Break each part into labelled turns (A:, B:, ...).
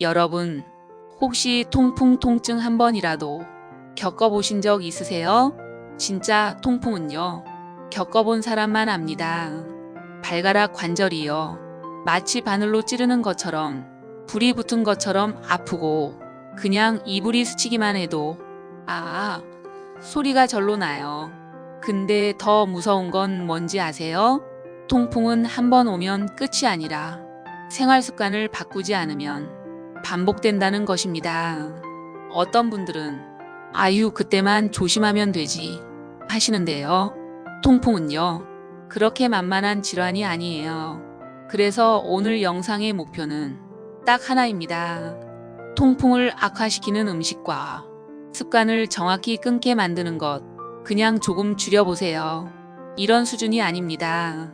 A: 여러분, 혹시 통풍 통증 한 번이라도 겪어보신 적 있으세요? 진짜 통풍은요, 겪어본 사람만 압니다. 발가락 관절이요, 마치 바늘로 찌르는 것처럼, 불이 붙은 것처럼 아프고 그냥 이불이 스치기만 해도 소리가 절로 나요. 근데 더 무서운 건 뭔지 아세요? 통풍은 한 번 오면 끝이 아니라 생활 습관을 바꾸지 않으면 반복된다는 것입니다. 어떤 분들은 아유, 그때만 조심하면 되지 하시는데요. 통풍은요, 그렇게 만만한 질환이 아니에요. 그래서 오늘 영상의 목표는 딱 하나입니다. 통풍을 악화시키는 음식과 습관을 정확히 끊게 만드는 것, 그냥 조금 줄여보세요. 이런 수준이 아닙니다.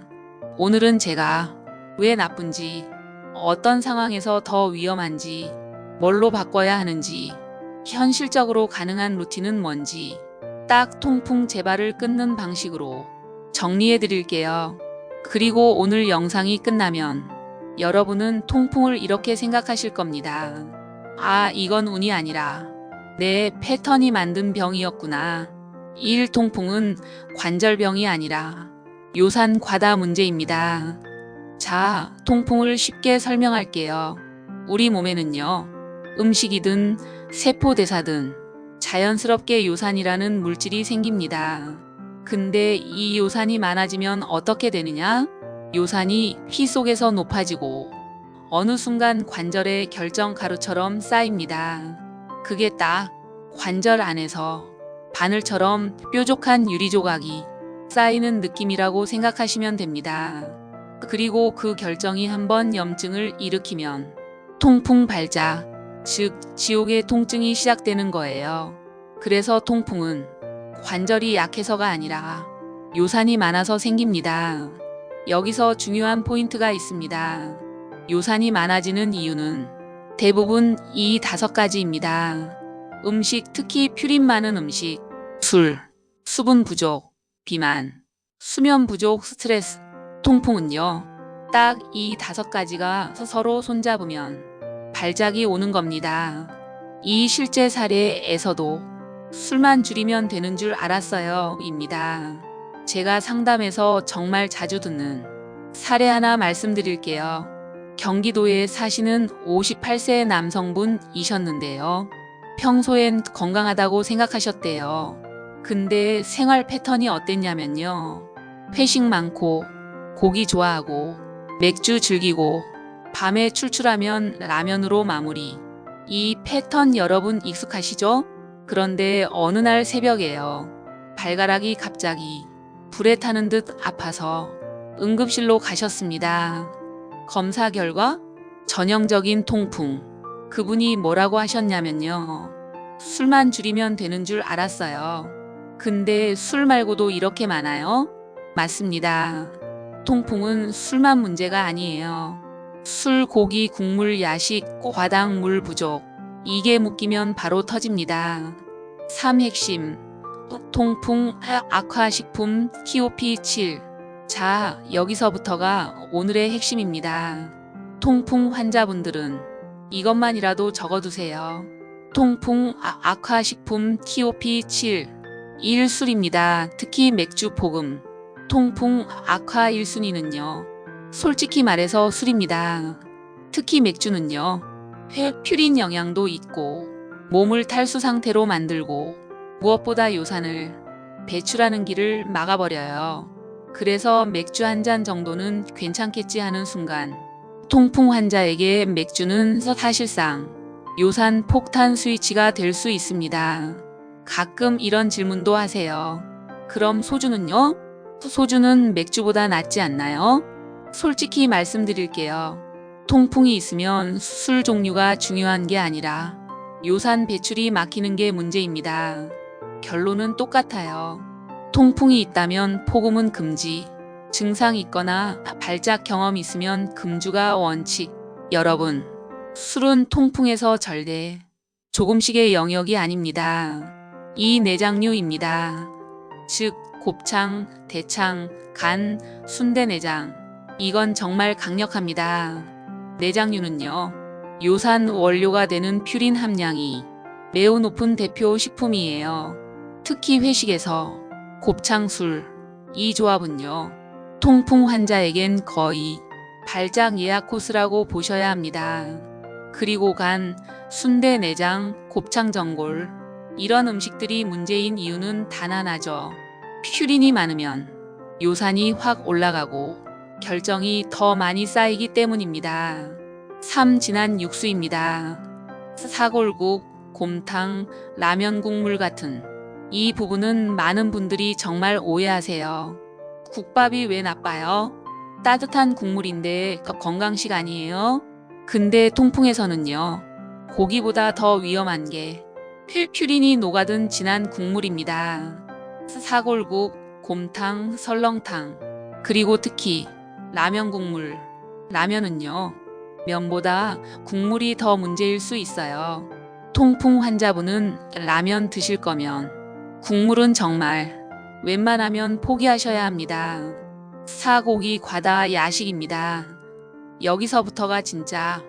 A: 오늘은 제가 왜 나쁜지, 어떤 상황에서 더 위험한지, 뭘로 바꿔야 하는지, 현실적으로 가능한 루틴은 뭔지 딱 통풍 재발을 끊는 방식으로 정리해 드릴게요. 그리고 오늘 영상이 끝나면 여러분은 통풍을 이렇게 생각하실 겁니다. 이건 운이 아니라 내 패턴이 만든 병이었구나. 통풍은 관절병이 아니라 요산 과다 문제입니다. 자, 통풍을 쉽게 설명할게요. 우리 몸에는요, 음식이든 세포대사든 자연스럽게 요산이라는 물질이 생깁니다. 근데 이 요산이 많아지면 어떻게 되느냐? 요산이 피 속에서 높아지고 어느 순간 관절의 결정 가루처럼 쌓입니다. 그게 딱 관절 안에서 바늘처럼 뾰족한 유리 조각이 쌓이는 느낌이라고 생각하시면 됩니다. 그리고 그 결정이 한번 염증을 일으키면 통풍 발작, 즉 지옥의 통증이 시작되는 거예요. 그래서 통풍은 관절이 약해서가 아니라 요산이 많아서 생깁니다. 여기서 중요한 포인트가 있습니다. 요산이 많아지는 이유는 대부분 이 5가지입니다. 음식, 특히 퓨린 많은 음식, 술, 수분 부족, 비만, 수면 부족, 스트레스, 통풍은요, 딱 이 5가지가 서로 손잡으면 발작이 오는 겁니다. 이 실제 사례에서도 술만 줄이면 되는 줄 알았어요 입니다. 제가 상담에서 정말 자주 듣는 사례 하나 말씀드릴게요. 경기도에 사시는 58세 남성분이셨는데요. 평소엔 건강하다고 생각하셨대요. 근데 생활 패턴이 어땠냐면요, 회식 많고 고기 좋아하고 맥주 즐기고 밤에 출출하면 라면으로 마무리. 이 패턴 여러분 익숙하시죠? 그런데 어느 날 새벽에요, 발가락이 갑자기 불에 타는 듯 아파서 응급실로 가셨습니다. 검사 결과 전형적인 통풍. 그분이 뭐라고 하셨냐면요, 술만 줄이면 되는 줄 알았어요. 근데 술 말고도 이렇게 많아요? 맞습니다. 통풍은 술만 문제가 아니에요. 술, 고기, 국물, 야식, 과당, 물 부족. 이게 묶이면 바로 터집니다. 3. 핵심 통풍 악화식품 TOP7. 자, 여기서부터가 오늘의 핵심입니다. 통풍 환자분들은 이것만이라도 적어두세요. 통풍 악화식품 TOP7. 1. 술입니다. 특히 맥주, 복음. 통풍 악화 1순위는요, 솔직히 말해서 술입니다. 특히 맥주는요, 퓨린 영양도 있고 몸을 탈수 상태로 만들고 무엇보다 요산을 배출하는 길을 막아버려요. 그래서 맥주 한 잔 정도는 괜찮겠지 하는 순간 통풍 환자에게 맥주는 사실상 요산 폭탄 스위치가 될 수 있습니다. 가끔 이런 질문도 하세요. 그럼 소주는요? 소주는 맥주보다 낫지 않나요? 솔직히 말씀드릴게요. 통풍이 있으면 술 종류가 중요한 게 아니라 요산 배출이 막히는 게 문제입니다. 결론은 똑같아요. 통풍이 있다면 폭음은 금지, 증상 있거나 발작 경험 있으면 금주가 원칙. 여러분, 술은 통풍에서 절대 조금씩의 영역이 아닙니다. 이 내장류입니다. 즉 곱창, 대창, 간, 순대 내장. 이건 정말 강력합니다. 내장류는요, 요산 원료가 되는 퓨린 함량이 매우 높은 대표 식품이에요. 특히 회식에서 곱창술, 이 조합은요, 통풍 환자에겐 거의 발작 예약 코스라고 보셔야 합니다. 그리고 간, 순대 내장, 곱창 전골, 이런 음식들이 문제인 이유는 단 하나죠. 퓨린이 많으면 요산이 확 올라가고 결정이 더 많이 쌓이기 때문입니다. 3. 진한 육수입니다. 사골국, 곰탕, 라면 국물 같은 이 부분은 많은 분들이 정말 오해하세요. 국밥이 왜 나빠요? 따뜻한 국물인데 건강식 아니에요? 근데 통풍에서는요, 고기보다 더 위험한 게 퓨린이 녹아든 진한 국물입니다. 사골국, 곰탕, 설렁탕, 그리고 특히 라면 국물. 라면은요, 면보다 국물이 더 문제일 수 있어요. 통풍 환자분은 라면 드실 거면 국물은 정말 웬만하면 포기하셔야 합니다. 사고기 과다 야식입니다. 여기서부터가 진짜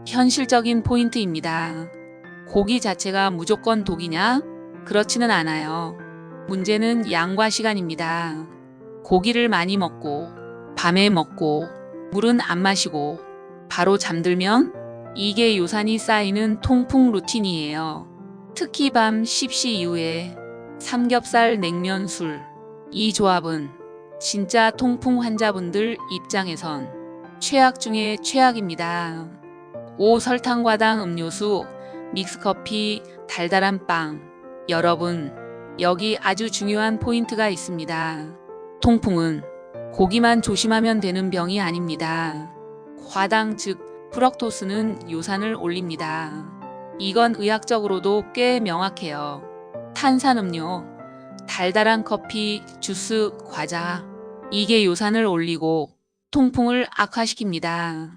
A: 현실적인 포인트입니다. 고기 자체가 무조건 독이냐? 그렇지는 않아요. 문제는 양과 시간입니다. 고기를 많이 먹고, 밤에 먹고, 물은 안 마시고, 바로 잠들면 이게 요산이 쌓이는 통풍 루틴이에요. 특히 밤 10시 이후에 삼겹살, 냉면, 술. 이 조합은 진짜 통풍 환자분들 입장에선 최악 중에 최악입니다. 5. 설탕과당 음료수, 믹스커피, 달달한 빵. 여러분, 여기 아주 중요한 포인트가 있습니다. 통풍은 고기만 조심하면 되는 병이 아닙니다. 과당 즉 프럭토스는 요산을 올립니다. 이건 의학적으로도 꽤 명확해요. 탄산음료, 달달한 커피, 주스, 과자. 이게 요산을 올리고 통풍을 악화시킵니다.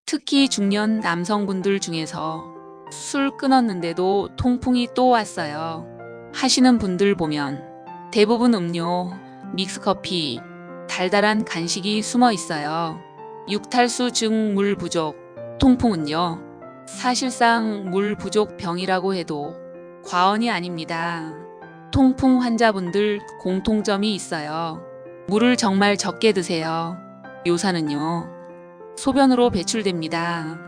A: 특히 중년 남성분들 중에서 술 끊었는데도 통풍이 또 왔어요 하시는 분들 보면 대부분 음료, 믹스커피, 달달한 간식이 숨어 있어요. 육탈수 즉 물 부족. 통풍은요, 사실상 물 부족 병이라고 해도 과언이 아닙니다. 통풍 환자분들 공통점이 있어요. 물을 정말 적게 드세요. 요산은요, 소변으로 배출됩니다.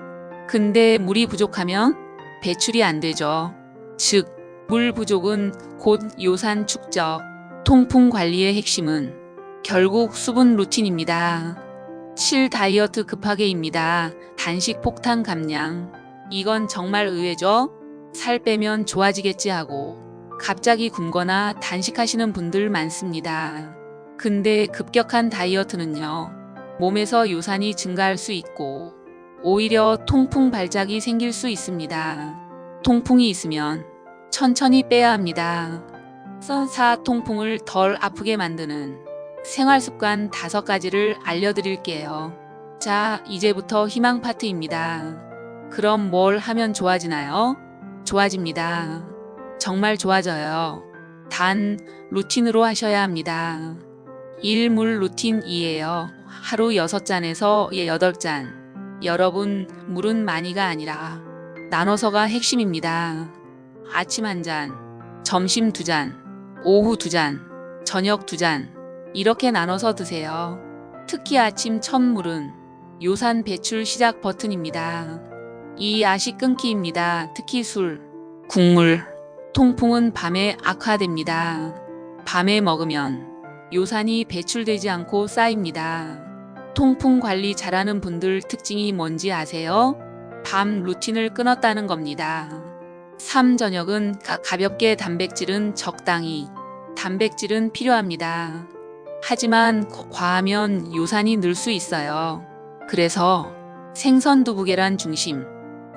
A: 근데 물이 부족하면 배출이 안 되죠. 즉, 물 부족은 곧 요산 축적. 통풍 관리의 핵심은 결국 수분 루틴입니다. 7. 다이어트 급하게입니다. 단식 폭탄 감량. 이건 정말 의외죠? 살 빼면 좋아지겠지 하고 갑자기 굶거나 단식하시는 분들 많습니다. 근데 급격한 다이어트는요, 몸에서 요산이 증가할 수 있고 오히려 통풍 발작이 생길 수 있습니다. 통풍이 있으면 천천히 빼야 합니다. 4. 통풍을 덜 아프게 만드는 생활습관 5가지를 알려드릴게요. 자, 이제부터 희망 파트입니다. 그럼 뭘 하면 좋아지나요? 좋아집니다. 정말 좋아져요. 단, 루틴으로 하셔야 합니다. 1. 물 루틴 2예요. 하루 6잔에서 8잔. 여러분, 물은 많이가 아니라 나눠서가 핵심입니다. 아침 1잔, 점심 2잔, 오후 2잔, 저녁 2잔. 이렇게 나눠서 드세요. 특히 아침 첫 물은 요산 배출 시작 버튼입니다. 2. 야식 끊기입니다. 특히 술, 국물, 통풍은 밤에 악화됩니다. 밤에 먹으면 요산이 배출되지 않고 쌓입니다. 통풍 관리 잘하는 분들 특징이 뭔지 아세요? 밤 루틴을 끊었다는 겁니다. 3. 저녁은 가볍게 단백질은 적당히. 단백질은 필요합니다. 하지만 과하면 요산이 늘 수 있어요. 그래서 생선 두부 계란 중심,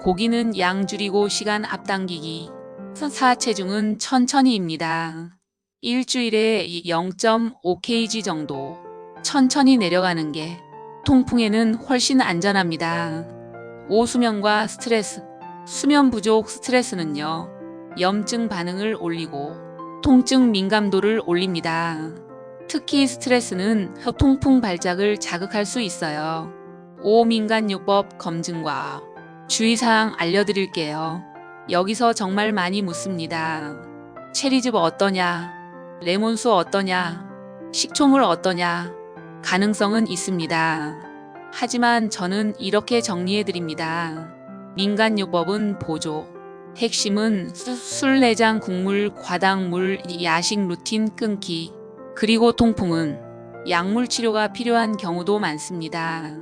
A: 고기는 양 줄이고 시간 앞당기기. 4. 체중은 천천히입니다. 일주일에 0.5kg 정도 천천히 내려가는 게 통풍에는 훨씬 안전합니다. 5. 수면과 스트레스. 수면 부족 스트레스는요, 염증 반응을 올리고 통증 민감도를 올립니다. 특히 스트레스는 통풍 발작을 자극할 수 있어요. 5. 민간요법 검증과 주의사항 알려드릴게요. 여기서 정말 많이 묻습니다. 체리즙 어떠냐? 레몬수 어떠냐? 식초물 어떠냐? 가능성은 있습니다. 하지만 저는 이렇게 정리해드립니다. 민간요법은 보조. 핵심은 술, 내장, 국물, 과당물, 야식 루틴 끊기. 그리고 통풍은 약물 치료가 필요한 경우도 많습니다.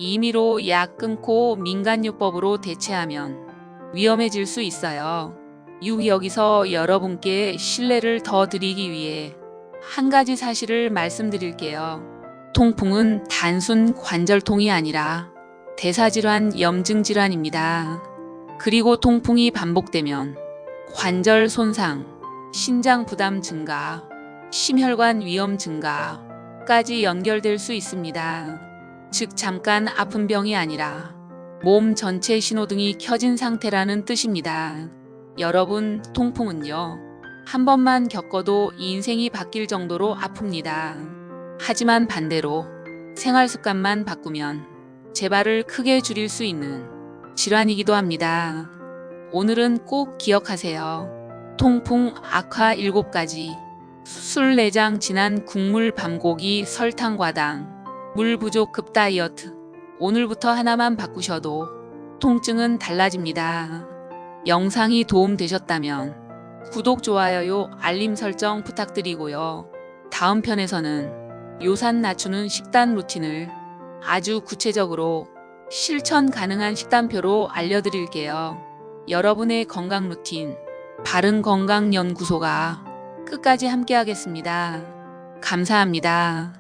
A: 임의로 약 끊고 민간요법으로 대체하면 위험해질 수 있어요. 여기서 여러분께 신뢰를 더 드리기 위해 한 가지 사실을 말씀드릴게요. 통풍은 단순 관절통이 아니라 대사질환, 염증질환입니다. 그리고 통풍이 반복되면 관절 손상, 신장 부담 증가, 심혈관 위험 증가까지 연결될 수 있습니다. 즉 잠깐 아픈 병이 아니라 몸 전체 신호등이 켜진 상태라는 뜻입니다. 여러분, 통풍은요, 한 번만 겪어도 인생이 바뀔 정도로 아픕니다. 하지만 반대로 생활 습관만 바꾸면 재발을 크게 줄일 수 있는 질환이기도 합니다. 오늘은 꼭 기억하세요. 통풍 악화 7가지. 술, 내장, 진한 국물, 밤고기, 설탕, 과당, 물 부족, 급 다이어트. 오늘부터 하나만 바꾸셔도 통증은 달라집니다. 영상이 도움되셨다면 구독, 좋아요, 알림 설정 부탁드리고요. 다음 편에서는 요산 낮추는 식단 루틴을 아주 구체적으로 실천 가능한 식단표로 알려드릴게요. 여러분의 건강 루틴, 바른건강연구소가 끝까지 함께하겠습니다. 감사합니다.